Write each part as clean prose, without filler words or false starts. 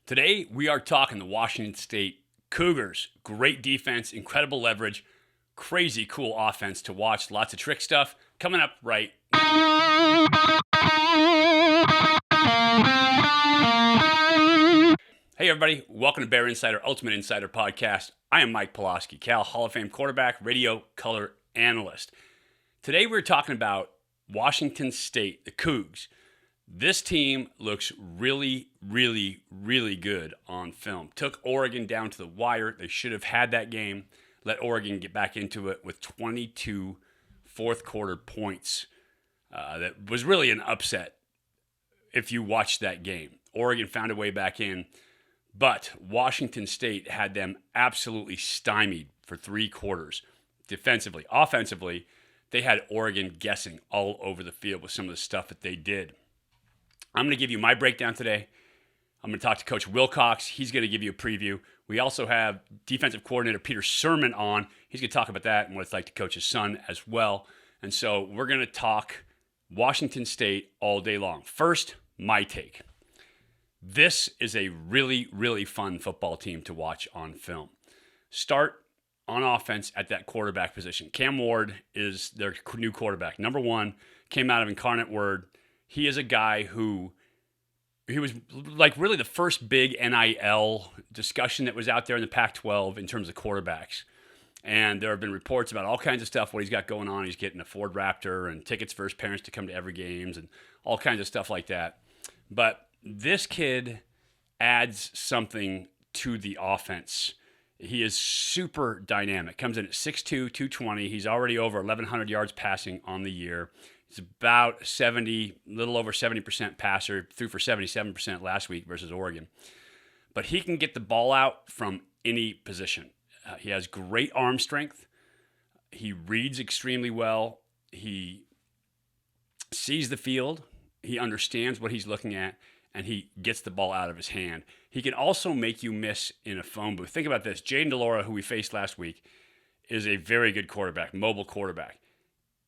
Today, we are talking the Washington State Cougars. Great defense, incredible leverage, crazy cool offense to watch. Lots of trick stuff coming up right now. Hey, everybody. Welcome to Bear Insider, Ultimate Insider Podcast. I am Mike Pawlawski, Cal Hall of Fame quarterback, radio color analyst. Today, we're talking about Washington State, the Cougs. This team looks really, really, really good on film. Took Oregon down to the wire. They should have had that game. Let Oregon get back into it with 22 fourth quarter points. That was really an upset if you watched that game. Oregon found a way back in, but Washington State had them absolutely stymied for 3 quarters. Defensively, offensively, they had Oregon guessing all over the field with some of the stuff that they did. I'm going to give you my breakdown today. I'm going to talk to Coach Wilcox. He's going to give you a preview. We also have defensive coordinator Peter Sirmon on. He's going to talk about that and what it's like to coach his son as well. And so we're going to talk Washington State all day long. First, my take. This is a really, really fun football team to watch on film. Start on offense at that quarterback position. Cam Ward is their new quarterback. Number 1, came out of Incarnate Word. He is a guy who, he was like really the first big NIL discussion that was out there in the Pac-12 in terms of quarterbacks. And there have been reports about all kinds of stuff, what he's got going on. He's getting a Ford Raptor and tickets for his parents to come to every games and all kinds of stuff like that. But this kid adds something to the offense. He is super dynamic. Comes in at 6'2", 220. He's already over 1,100 yards passing on the year. He's about 70, little over 70% passer, threw for 77% last week versus Oregon. But he can get the ball out from any position. He has great arm strength. He reads extremely well. He sees the field. He understands what he's looking at, and he gets the ball out of his hand. He can also make you miss in a phone booth. Think about this. Jaden DeLaura, who we faced last week, is a very good quarterback, mobile quarterback.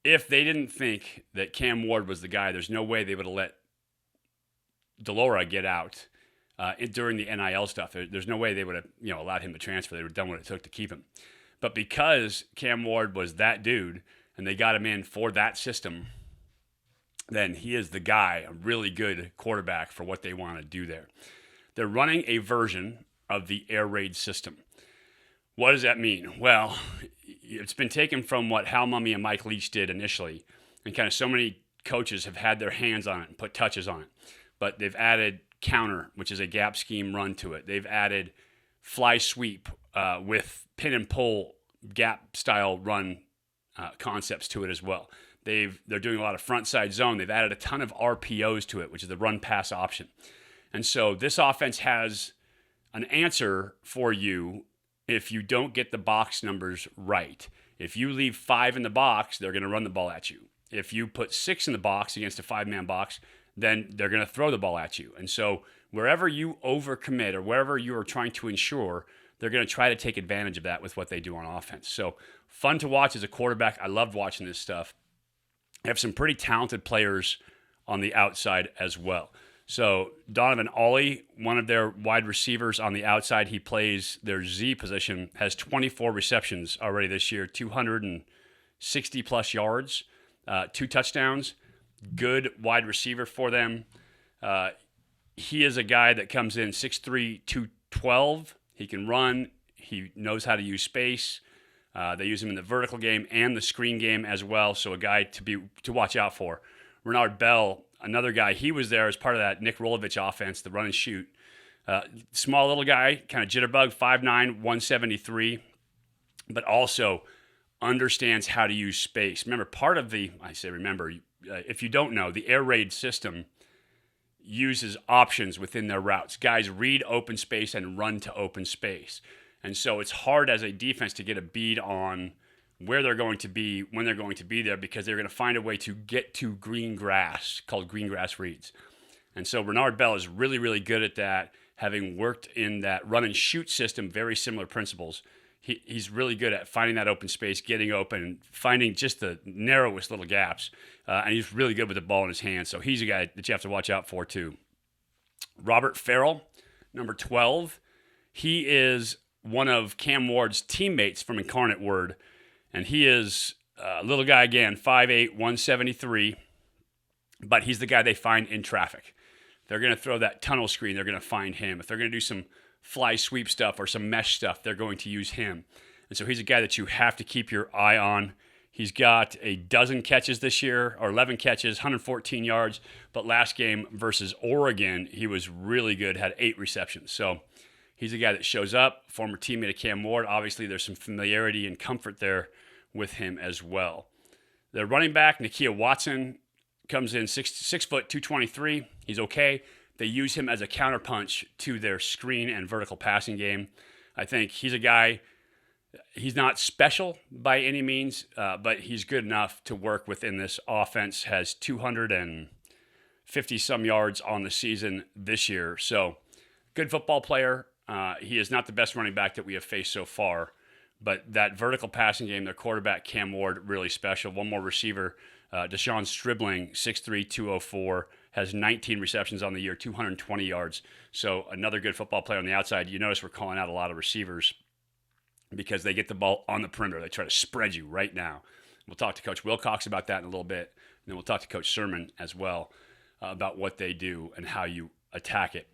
If they didn't think that Cam Ward was the guy, there's no way they would have let DeLaura get out during the NIL stuff. There's no way they would have allowed him to transfer. They would have done what it took to keep him. But because Cam Ward was that dude and they got him in for that system, then he is the guy, a really good quarterback for what they want to do there. They're running a version of the air raid system. What does that mean? Well, it's been taken from what Hal Mumme and Mike Leach did initially, and kind of so many coaches have had their hands on it and put touches on it. But they've added counter, which is a gap scheme run to it. They've added fly sweep with pin and pull gap style run concepts to it as well. They're doing a lot of front side zone. They've added a ton of RPOs to it, which is the run pass option. And so this offense has an answer for you if you don't get the box numbers right. If you leave 5 in the box, they're going to run the ball at you. If you put 6 in the box against a 5-man box, then they're going to throw the ball at you. And so wherever you overcommit or wherever you are trying to ensure, they're going to try to take advantage of that with what they do on offense. So fun to watch as a quarterback. I loved watching this stuff. They have some pretty talented players on the outside as well. So Donovan Ollie, one of their wide receivers on the outside, he plays their Z position, has 24 receptions already this year, 260-plus yards, 2 touchdowns. Good wide receiver for them. He is a guy that comes in 6'3", 212. He can run. He knows how to use space. They use him in the vertical game and the screen game as well, so a guy to watch out for. Renard Bell, another guy, he was there as part of that Nick Rolovich offense, the run and shoot. Small little guy, kind of jitterbug, 5'9", 173, but also understands how to use space. Remember, if you don't know, the air raid system uses options within their routes. Guys read open space and run to open space. And so it's hard as a defense to get a bead on where they're going to be, when they're going to be there, because they're going to find a way to get to green grass, called green grass reads. And so Renard Bell is really, really good at that, having worked in that run and shoot system, very similar principles. He's really good at finding that open space, getting open, finding just the narrowest little gaps. And he's really good with the ball in his hands. So he's a guy that you have to watch out for too. Robert Farrell, number 12. He is one of Cam Ward's teammates from Incarnate Word, and he is a little guy again, 5'8", 173, but he's the guy they find in traffic. They're going to throw that tunnel screen, they're going to find him. If they're going to do some fly sweep stuff or some mesh stuff, they're going to use him. And so he's a guy that you have to keep your eye on. He's got a dozen catches this year, or 11 catches, 114 yards. But last game versus Oregon, he was really good, had 8 receptions. So he's a guy that shows up, former teammate of Cam Ward. Obviously, there's some familiarity and comfort there with him as well. The running back, Nakia Watson, comes in 6 foot 223. He's okay. They use him as a counterpunch to their screen and vertical passing game. I think he's a guy, he's not special by any means, but he's good enough to work within this offense. Has 250 some yards on the season this year. So good football player. He is not the best running back that we have faced so far, but that vertical passing game, their quarterback Cam Ward, really special. One more receiver, Deshaun Stribling, 6'3", 204, has 19 receptions on the year, 220 yards. So another good football player on the outside. You notice we're calling out a lot of receivers because they get the ball on the perimeter. They try to spread you right now. We'll talk to Coach Wilcox about that in a little bit. And then we'll talk to Coach Sirmon as well about what they do and how you attack it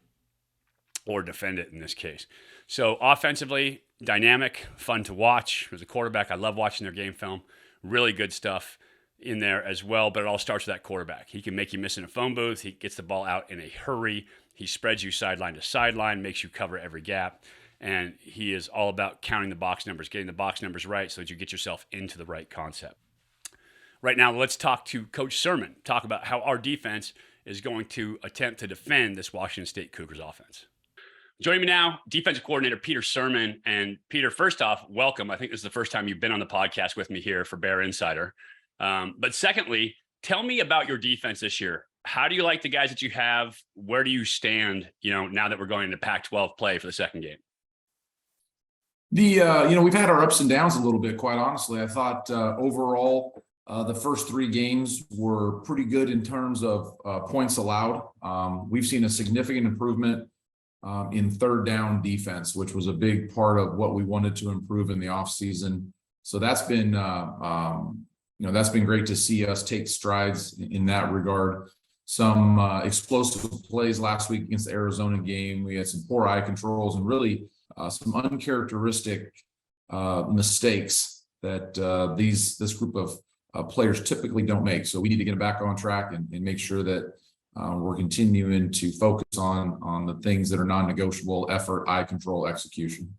or defend it in this case. So offensively, dynamic, fun to watch. As a quarterback, I love watching their game film. Really good stuff in there as well, but it all starts with that quarterback. He can make you miss in a phone booth. He gets the ball out in a hurry. He spreads you sideline to sideline, makes you cover every gap, and he is all about counting the box numbers, getting the box numbers right so that you get yourself into the right concept. Right now, let's talk to Coach Sirmon, talk about how our defense is going to attempt to defend this Washington State Cougars offense. Joining me now, defensive coordinator Peter Sirmon. And Peter, first off, welcome. I think this is the first time you've been on the podcast with me here for Bear Insider. But secondly, tell me about your defense this year. How do you like the guys that you have? Where do you stand, now that we're going into Pac-12 play for the second game? We've had our ups and downs a little bit, quite honestly. I thought overall, the first 3 games were pretty good in terms of points allowed. We've seen a significant improvement in third down defense, which was a big part of what we wanted to improve in the offseason. So that's been, that's been great to see us take strides in that regard. Some explosive plays last week against the Arizona game. We had some poor eye controls and really some uncharacteristic mistakes that this group of players typically don't make. So we need to get them back on track and make sure that we're continuing to focus on the things that are non-negotiable: effort, eye control, execution.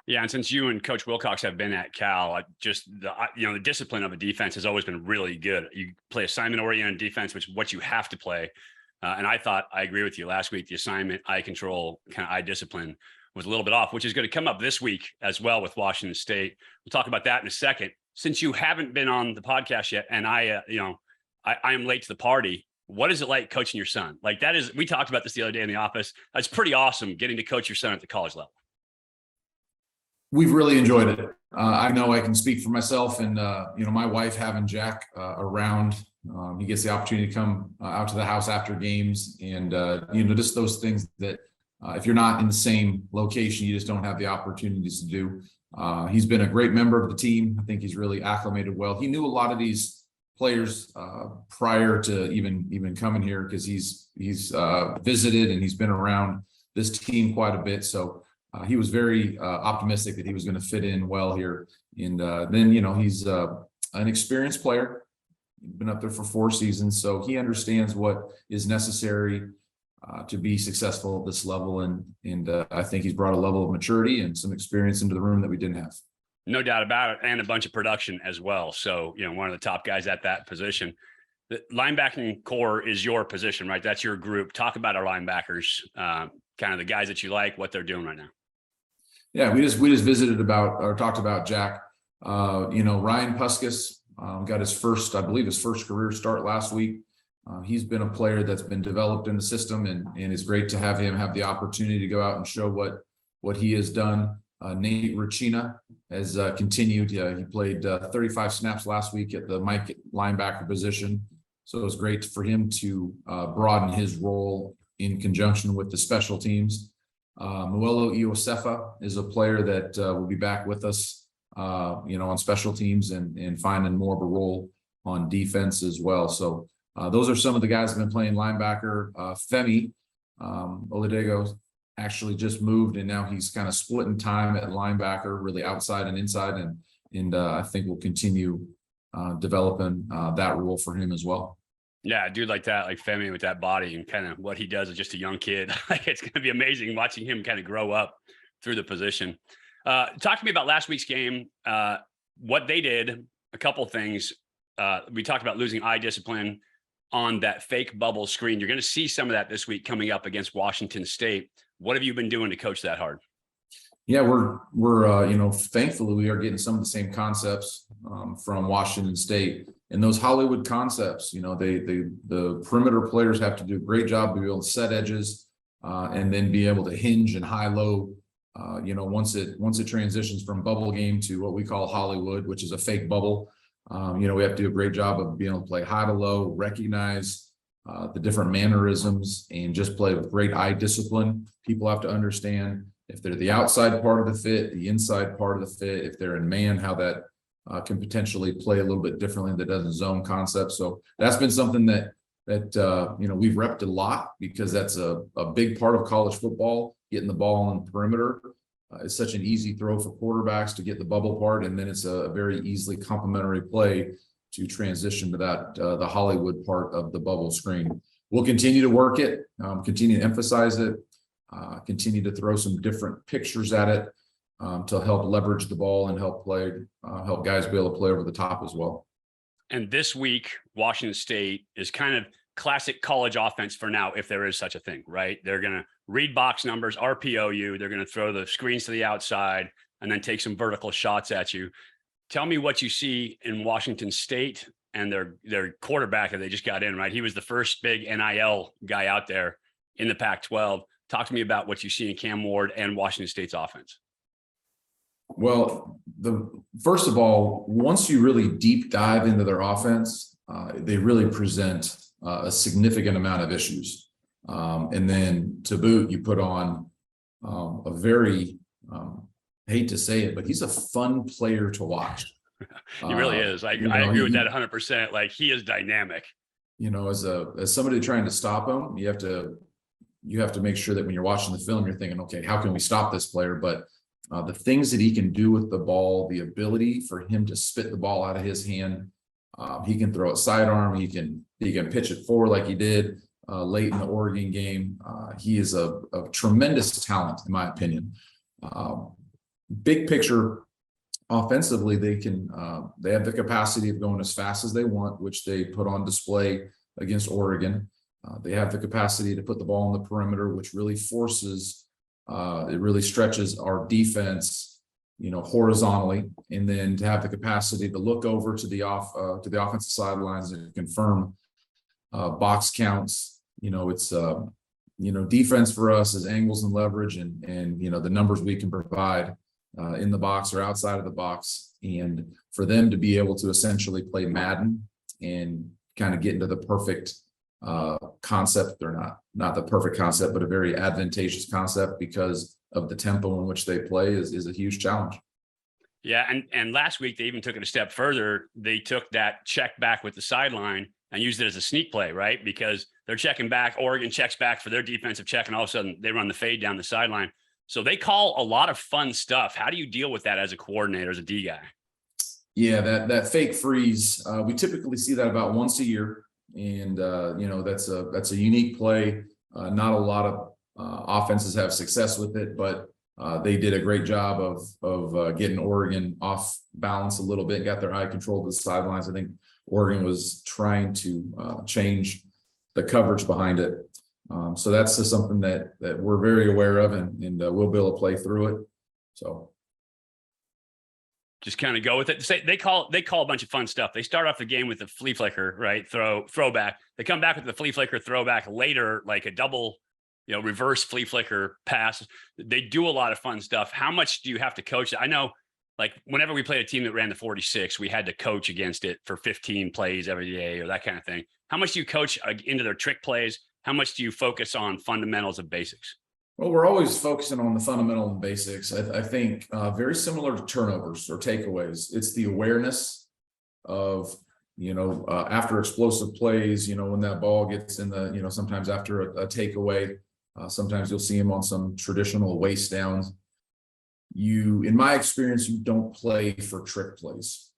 Yeah, and since you and Coach Wilcox have been at Cal, just the discipline of a defense has always been really good. You play assignment-oriented defense, which is what you have to play. And I agree with you last week. The assignment, eye control, kind of eye discipline was a little bit off, which is going to come up this week as well with Washington State. We'll talk about that in a second. Since you haven't been on the podcast yet, and I am late to the party. What is it like coaching your son? We talked about this the other day in the office. That's pretty awesome, getting to coach your son at the college level. We've really enjoyed it. I know I can speak for myself and, my wife having Jack around. He gets the opportunity to come out to the house after games and, just those things that if you're not in the same location, you just don't have the opportunities to do. He's been a great member of the team. I think he's really acclimated well. He knew a lot of these players prior to even coming here because he's visited and he's been around this team quite a bit. So he was very optimistic that he was going to fit in well here. And then, he's an experienced player, been up there for 4 seasons. So he understands what is necessary to be successful at this level. And I think he's brought a level of maturity and some experience into the room that we didn't have. No doubt about it. And a bunch of production as well. So, one of the top guys at that position. The linebacking core is your position, right? That's your group. Talk about our linebackers, kind of the guys that you like, what they're doing right now. Yeah, we just visited talked about Jack. Ryan Puskas got his first career start last week. He's been a player that's been developed in the system, and it's great to have him have the opportunity to go out and show what he has done. Nate Ricina has continued. He played 35 snaps last week at the Mike linebacker position. So it was great for him to broaden his role in conjunction with the special teams. Muelo Iosefa is a player that will be back with us, on special teams and finding more of a role on defense as well. So those are some of the guys that have been playing linebacker. Femi Oladipo actually just moved, and now he's kind of splitting time at linebacker, really outside and inside, and I think we'll continue developing that role for him as well. Yeah, a dude like that, like Femi with that body and kind of what he does as just a young kid. Like it's going to be amazing watching him kind of grow up through the position. Talk to me about last week's game, what they did, a couple things. We talked about losing eye discipline on that fake bubble screen. You're going to see some of that this week coming up against Washington State. What have you been doing to coach that hard? Yeah, we're thankfully we are getting some of the same concepts from Washington State, and those Hollywood concepts. The perimeter players have to do a great job to be able to set edges and then be able to hinge and high low. Once it transitions from bubble game to what we call Hollywood, which is a fake bubble. We have to do a great job of being able to play high to low, recognize the different mannerisms, and just play with great eye discipline. People have to understand if they're the outside part of the fit, the inside part of the fit, if they're in man, how that can potentially play a little bit differently that doesn't zone concept. So that's been something that we've repped a lot, because that's a big part of college football, getting the ball on the perimeter. It's such an easy throw for quarterbacks to get the bubble part, and then it's a very easily complementary play to transition to that the Hollywood part of the bubble screen. We'll continue to work it, continue to emphasize it, continue to throw some different pictures at it to help leverage the ball and help guys be able to play over the top as well. And this week, Washington State is kind of classic college offense for now, if there is such a thing, right? They're going to read box numbers, RPO you. They're going to throw the screens to the outside and then take some vertical shots at you. Tell me what you see in Washington State and their quarterback that they just got in, right? He was the first big NIL guy out there in the Pac-12. Talk to me about what you see in Cam Ward and Washington State's offense. Well, first of all, once you really deep dive into their offense, they really present a significant amount of issues. And then to boot, you put on a very, hate to say it, but he's a fun player to watch. He really is. I agree with that 100%. Like, he is dynamic. As somebody trying to stop him, you have to make sure that when you're watching the film, you're thinking, okay, how can we stop this player? But the things that he can do with the ball, the ability for him to spit the ball out of his hand, he can throw it sidearm, he can pitch it forward like he did late in the Oregon game. He is a tremendous talent, in my opinion. Big picture, offensively, they have the capacity of going as fast as they want, which they put on display against Oregon. They have the capacity to put the ball on the perimeter, which really it really stretches our defense, horizontally, and then to have the capacity to look over to the offensive sidelines and confirm box counts. It's defense for us is angles and leverage, and the numbers we can provide in the box or outside of the box, and for them to be able to essentially play Madden and kind of get into the perfect concept. They're not the perfect concept, but a very advantageous concept because of the tempo in which they play is a huge challenge. Yeah. And last week they even took it a step further. They took that check back with the sideline and used it as a sneak play, right? Because they're checking back, Oregon checks back for their defensive check, and all of a sudden they run the fade down the sideline. So they call a lot of fun stuff. How do you deal with that as a coordinator, as a D guy? Yeah, that fake freeze, we typically see that about once a year. And, that's a unique play. Not a lot of offenses have success with it, but they did a great job of getting Oregon off balance a little bit, got their eye control to the sidelines. I think Oregon was trying to change the coverage behind it. So that's just something that we're very aware of, and we'll be able to play through it. So just kind of go with it. They call a bunch of fun stuff. They start off the game with the flea flicker, right? Throwback. They come back with the flea flicker throwback later, like a double, reverse flea flicker pass. They do a lot of fun stuff. How much do you have to coach? I know, like, whenever we played a team that ran the 46, we had to coach against it for 15 plays every day or that kind of thing. How much do you coach into their trick plays? How much do you focus on fundamentals of basics? Well, we're always focusing on the fundamental and basics. I think very similar to turnovers or takeaways. It's the awareness of, after explosive plays, when that ball gets in the, sometimes after a takeaway, sometimes you'll see him on some traditional waist downs. In my experience, you don't play for trick plays.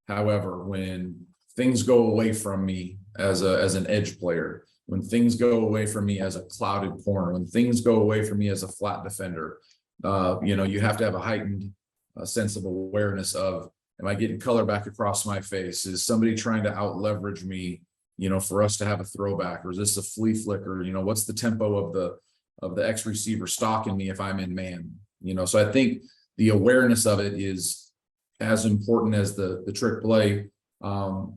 However, when things go away from me as an edge player, when things go away from me as a clouded corner, when things go away from me as a flat defender, you have to have a heightened sense of awareness of, am I getting color back across my face? Is somebody trying to out leverage me, for us to have a throwback, or is this a flea flicker? What's the tempo of the X receiver stalking me if I'm in man? So I think the awareness of it is as important as the trick play,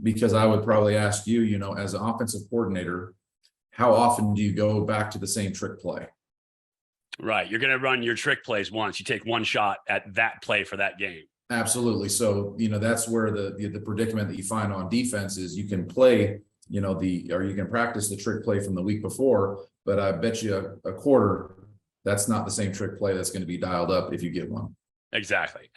because I would probably ask you, as an offensive coordinator, how often do you go back to the same trick play? Right. You're going to run your trick plays once. You take one shot at that play for that game. Absolutely. So, that's where the predicament that you find on defense is you can play, or you can practice the trick play from the week before, but I bet you a quarter, that's not the same trick play that's going to be dialed up if you get one. Exactly.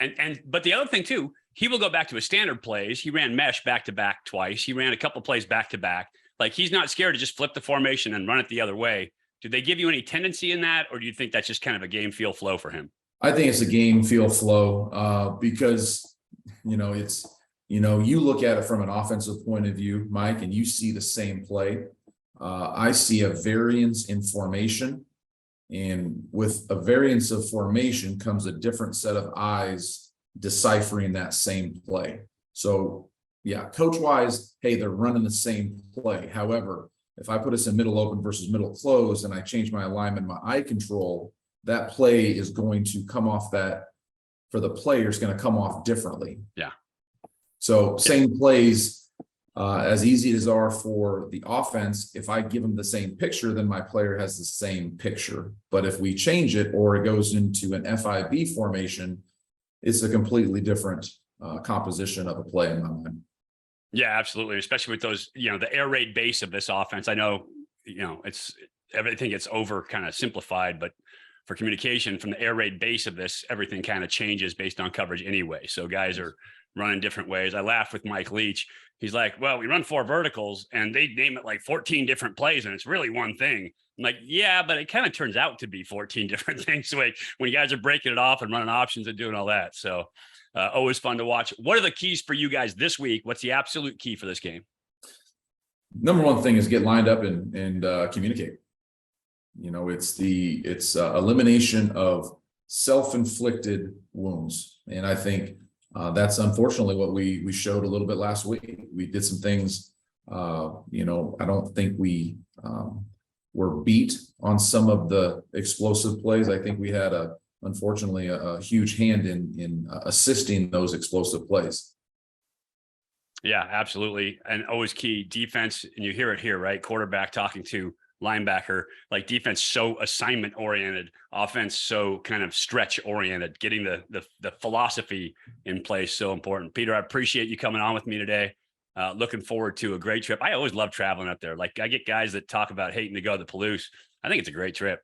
But the other thing too, he will go back to his standard plays. He ran mesh back to back twice. He ran a couple plays back to back. Like, he's not scared to just flip the formation and run it the other way. Do they give you any tendency in that, or do you think that's just kind of a game feel flow for him? I think it's a game feel flow, because, it's, you look at it from an offensive point of view, Mike, and you see the same play. I see a variance in formation, and with a variance of formation comes a different set of eyes deciphering that same play. So yeah, coach wise, hey, they're running the same play. However, if I put us in middle open versus middle close and I change my alignment, my eye control, that play is going to come off that, for the player, is going to come off differently. Yeah. So same plays, as easy as are for the offense, if I give them the same picture, then my player has the same picture. But if we change it, or it goes into an FIB formation, it's a completely different composition of a play in my mind. Yeah, absolutely. Especially with those, the air raid base of this offense. I know, it's everything gets over kind of simplified, but for communication from the air raid base of this, everything kind of changes based on coverage anyway. So guys are running different ways. I laughed with Mike Leach. He's like, well, we run 4 verticals and they name it like 14 different plays and it's really one thing. I'm like, yeah, but it kind of turns out to be 14 different things when you guys are breaking it off and running options and doing all that. So always fun to watch. What are the keys for you guys this week? What's the absolute key for this game? Number one thing is get lined up and communicate. It's elimination of self-inflicted wounds. And I think that's unfortunately what we showed a little bit last week. We did some things, I don't think we were beat on some of the explosive plays. I think we had unfortunately a huge hand in assisting those explosive plays. Yeah, absolutely. And always key defense. And you hear it here, right? Quarterback talking to linebacker, like defense, so assignment oriented, offense, so kind of stretch oriented, getting the philosophy in place. So important. Peter, I appreciate you coming on with me today. Looking forward to a great trip. I always love traveling up there. Like, I get guys that talk about hating to go to Palouse. I think it's a great trip.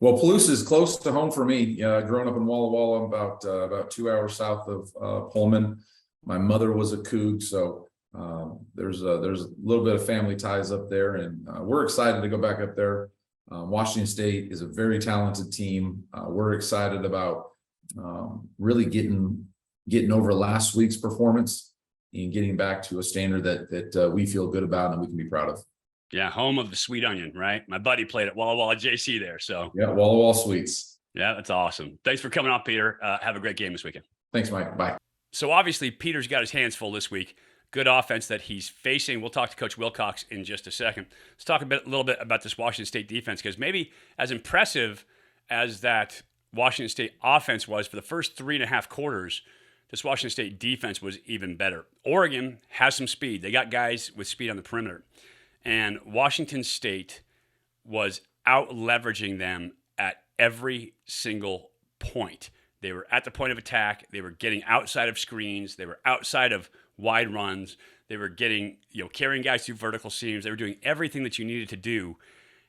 Well, Palouse is close to home for me. Growing up in Walla Walla, about 2 hours south of Pullman. My mother was a Coug, so there's a little bit of family ties up there, and we're excited to go back up there. Washington State is a very talented team. We're excited about really getting over last week's performance and getting back to a standard that we feel good about and we can be proud of. Yeah, home of the Sweet Onion, right? My buddy played at Walla Walla JC there. So yeah, Walla Walla Sweets. Yeah, that's awesome. Thanks for coming on, Peter. Have a great game this weekend. Thanks, Mike. Bye. So obviously, Peter's got his hands full this week. Good offense that he's facing. We'll talk to Coach Wilcox in just a second. Let's talk a little bit about this Washington State defense, because maybe as impressive as that Washington State offense was for the first 3.5 quarters, this Washington State defense was even better. Oregon has some speed. They got guys with speed on the perimeter. And Washington State was out leveraging them at every single point. They were at the point of attack. They were getting outside of screens. They were outside of wide runs. They were getting, carrying guys through vertical seams. They were doing everything that you needed to do.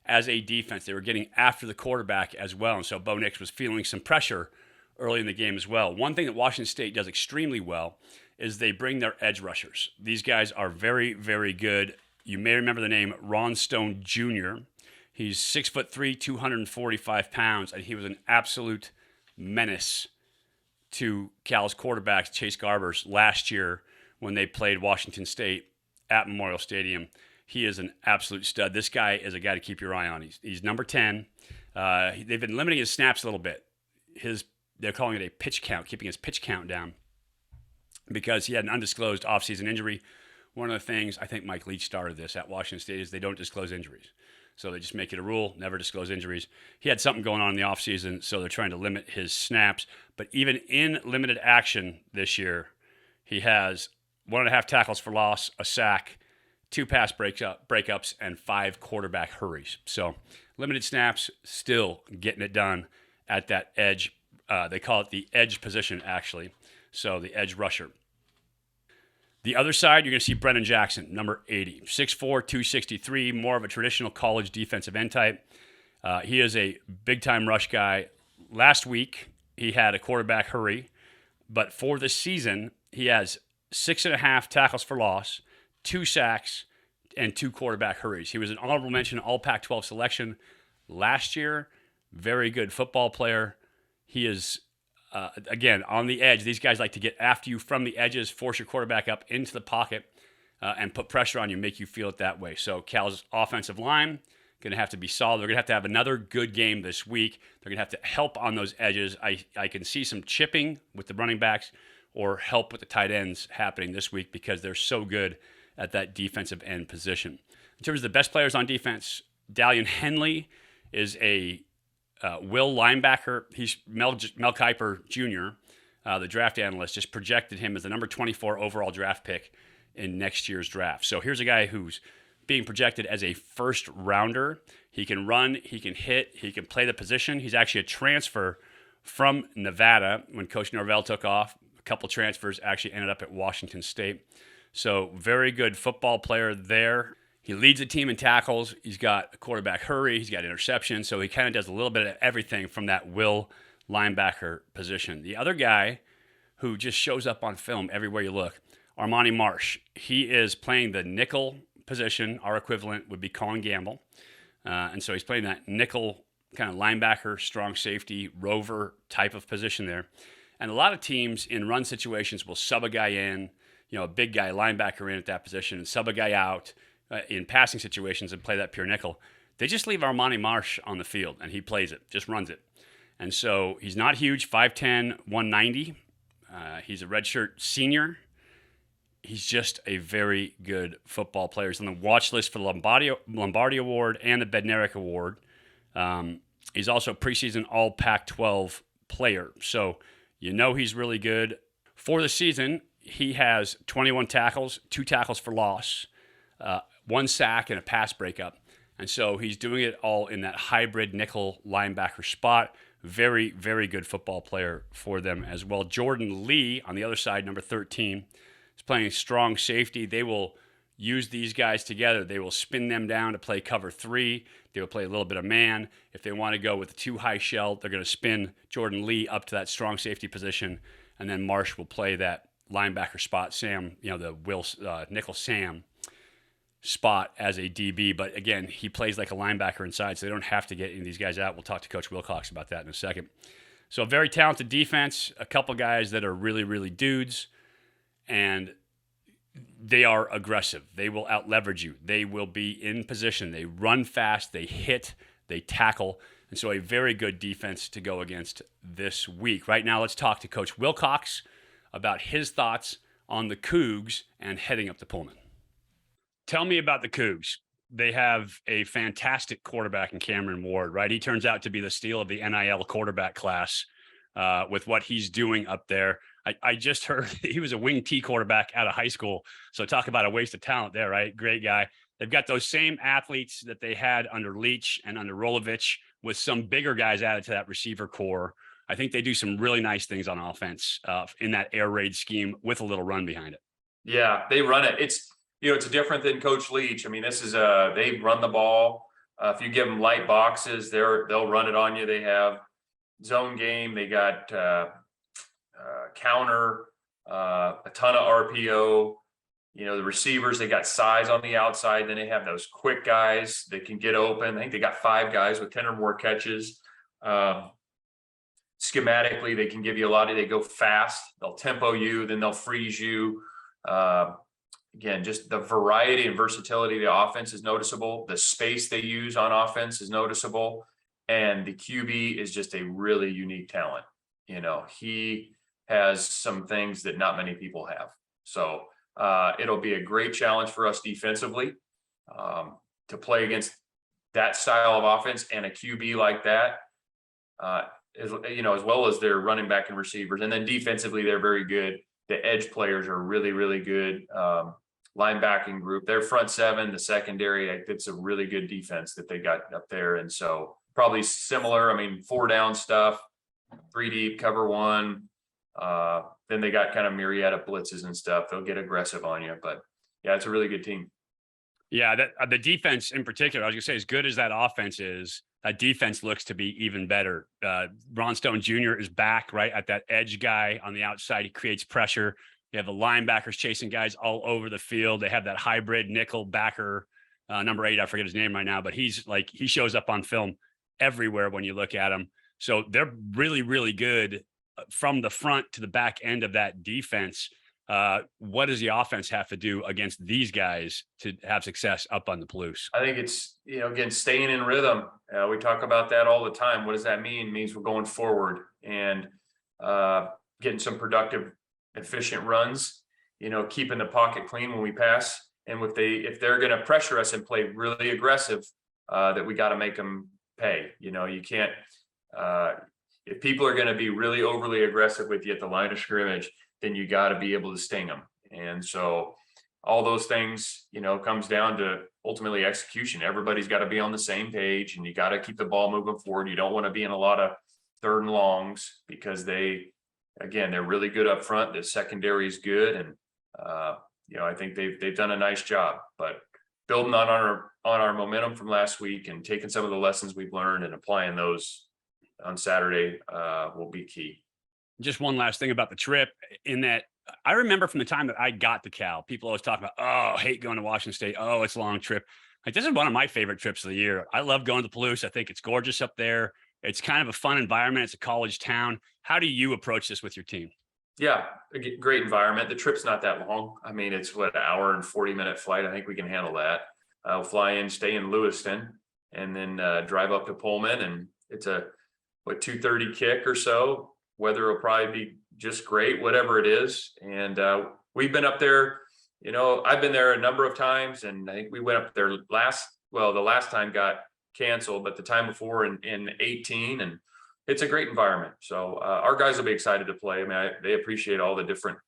as a defense. They were getting after the quarterback as well. And so Bo Nix was feeling some pressure early in the game as well. One thing that Washington State does extremely well is they bring their edge rushers. These guys are very, very good. You may remember the name Ron Stone Jr. He's 6'3", 245 pounds, and he was an absolute menace to Cal's quarterbacks, Chase Garbers, last year when they played Washington State at Memorial Stadium. He is an absolute stud. This guy is a guy to keep your eye on. He's number 10. They've been limiting his snaps a little bit. They're calling it a pitch count, keeping his pitch count down because he had an undisclosed offseason injury. One of the things, I think Mike Leach started this at Washington State, is they don't disclose injuries. So they just make it a rule, never disclose injuries. He had something going on in the offseason, so they're trying to limit his snaps. But even in limited action this year, he has 1.5 tackles for loss, a sack, 2 pass breakups, and 5 quarterback hurries. So limited snaps, still getting it done at that edge. They call it the edge position, actually. So the edge rusher. The other side, you're going to see Brennan Jackson, number 80, 6'4", 263, more of a traditional college defensive end type. He is a big-time rush guy. Last week, he had a quarterback hurry, but for the season, he has 6.5 tackles for loss, 2 sacks, and 2 quarterback hurries. He was an honorable mention All Pac-12 selection last year. Very good football player. He is, again, on the edge. These guys like to get after you from the edges, force your quarterback up into the pocket, and put pressure on you, make you feel it that way. So Cal's offensive line going to have to be solid. They're going to have another good game this week. They're going to have to help on those edges. I can see some chipping with the running backs or help with the tight ends happening this week because they're so good at that defensive end position. In terms of the best players on defense, Dalian Henley is a Will linebacker. He's Mel Kiper Jr., the draft analyst, just projected him as the number 24 overall draft pick in next year's draft. So here's a guy who's being projected as a first rounder. He can run, he can hit, he can play the position. He's actually a transfer from Nevada when Coach Norvell took off. A couple transfers actually ended up at Washington State. So very good football player there. He leads the team in tackles. He's got a quarterback hurry. He's got interception. So he kind of does a little bit of everything from that will linebacker position. The other guy who just shows up on film everywhere you look, Armani Marsh. He is playing the nickel position. Our equivalent would be Colin Gamble. And so he's playing that nickel kind of linebacker, strong safety, rover type of position there. And a lot of teams in run situations will sub a guy in, a big guy linebacker in at that position and sub a guy out in passing situations and play that pure nickel. They just leave Armani Marsh on the field and he plays it, just runs it. And so he's not huge, 5'10", 190. He's a redshirt senior. He's just a very good football player. He's on the watch list for the Lombardi Award and the Bednarik Award. He's also a preseason All Pac-12 player. So he's really good. For the season, he has 21 tackles, 2 tackles for loss, 1 sack, and a pass breakup. And so he's doing it all in that hybrid nickel linebacker spot. Very, very good football player for them as well. Jordan Lee on the other side, number 13, is playing strong safety. They will use these guys together. They will spin them down to play cover 3. They will play a little bit of man. If they want to go with a 2 high shell, they're going to spin Jordan Lee up to that strong safety position, and then Marsh will play that linebacker spot, Sam, the nickel Sam spot as a DB. But again, he plays like a linebacker inside, so they don't have to get any of these guys out. We'll talk to Coach Wilcox about that in a second. So a very talented defense, a couple guys that are really, really dudes, and they are aggressive. They will out-leverage you. They will be in position. They run fast. They hit. They tackle. And so a very good defense to go against this week. Right now, let's talk to Coach Wilcox about his thoughts on the Cougs and heading up to Pullman. Tell me about the Cougs. They have a fantastic quarterback in Cameron Ward, right? He turns out to be the steal of the NIL quarterback class with what he's doing up there. I just heard he was a wing T quarterback out of high school. So talk about a waste of talent there, right? Great guy. They've got those same athletes that they had under Leach and under Rolovich with some bigger guys added to that receiver core. I think they do some really nice things on offense in that air raid scheme with a little run behind it. Yeah, they run it. It's different than Coach Leach. I mean, this is they run the ball. If you give them light boxes, they'll run it on you. They have zone game. They got counter, a ton of RPO. The receivers, they got size on the outside. Then they have those quick guys that can get open. I think they got 5 guys with 10 or more catches. Schematically, they can give you a lot they go fast. They'll tempo you, then they'll freeze you. Again, just the variety and versatility of the offense is noticeable. The space they use on offense is noticeable. And the QB is just a really unique talent. He has some things that not many people have. So it'll be a great challenge for us defensively to play against that style of offense and a QB like that, as well as their running back and receivers. And then defensively, they're very good. The edge players are really, really good. Linebacking group, their front 7, the secondary, it's a really good defense that they got up there. And so probably similar. 4 down stuff, 3 deep, cover 1. Then they got kind of myriad of blitzes and stuff. They'll get aggressive on you, but yeah, it's a really good team. Yeah, the defense in particular, I was gonna say, as good as that offense is, that defense looks to be even better. Ron Stone Jr. is back, right, at that edge guy on the outside. He creates pressure. You have the linebackers chasing guys all over the field. They have that hybrid nickel backer, number 8. I forget his name right now, but he shows up on film everywhere when you look at him. So they're really, really good from the front to the back end of that defense. What does the offense have to do against these guys to have success up on the Palouse? I think it's, again, staying in rhythm. We talk about that all the time. What does that mean? It means we're going forward and getting some productive, efficient runs, keeping the pocket clean when we pass. And if they're going to pressure us and play really aggressive, that we got to make them pay. You can't, if people are going to be really overly aggressive with you at the line of scrimmage, then you got to be able to sting them. And so all those things, comes down to ultimately execution. Everybody's got to be on the same page, and you got to keep the ball moving forward. You don't want to be in a lot of 3rd and longs because they're really good up front. The secondary is good. And, I think they've done a nice job, but building on our momentum from last week and taking some of the lessons we've learned and applying those on Saturday will be key. Just one last thing about the trip, in that I remember from the time that I got to Cal, people always talk about, I hate going to Washington State. Oh, it's a long trip. Like, this is one of my favorite trips of the year. I love going to the Palouse. I think it's gorgeous up there. It's kind of a fun environment. It's a college town. How do you approach this with your team? Yeah, a great environment. The trip's not that long. It's an hour and 40-minute flight. I think we can handle that. I'll fly in, stay in Lewiston, and then drive up to Pullman. And it's a 2:30 kick or so. Weather will probably be just great, whatever it is. And we've been up there. I've been there a number of times, and I think we went up there the last time got canceled, but the time before in 18, and it's a great environment. So our guys will be excited to play. They appreciate all the different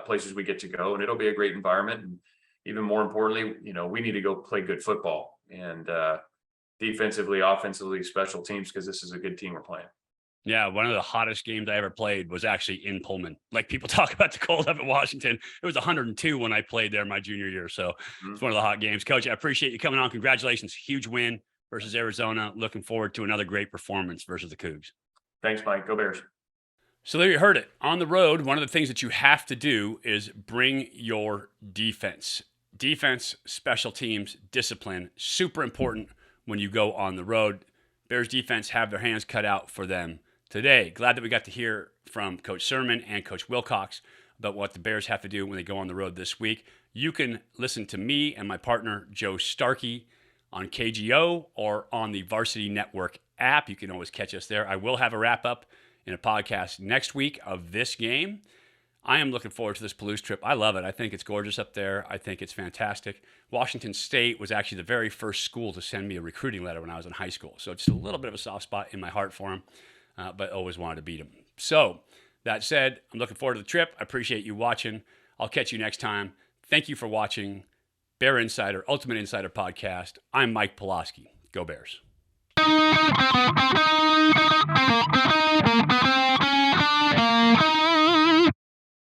places we get to go, and it'll be a great environment. And even more importantly, we need to go play good football, and defensively, offensively, special teams, because this is a good team we're playing. Yeah, one of the hottest games I ever played was actually in Pullman. Like, people talk about the cold up in Washington. It was 102 when I played there my junior year. So It's one of the hot games. Coach, I appreciate you coming on. Congratulations. Huge win versus Arizona. Looking forward to another great performance versus the Cougs. Thanks, Mike. Go Bears. So there you heard it. On the road, one of the things that you have to do is bring your defense. Defense, special teams, discipline, super important when you go on the road. Bears defense have their hands cut out for them today. Glad that we got to hear from Coach Sirmon and Coach Wilcox about what the Bears have to do when they go on the road this week. You can listen to me and my partner, Joe Starkey, on KGO or on the Varsity Network app. You can always catch us there. I will have a wrap-up in a podcast next week of this game. I am looking forward to this Palouse trip. I love it. I think it's gorgeous up there. I think it's fantastic. Washington State was actually the very first school to send me a recruiting letter when I was in high school. So it's a little bit of a soft spot in my heart for them. But always wanted to beat them. So that said, I'm looking forward to the trip. I appreciate you watching. I'll catch you next time. Thank you for watching Bear Insider, Ultimate Insider Podcast. I'm Mike Pawlawski. Go Bears.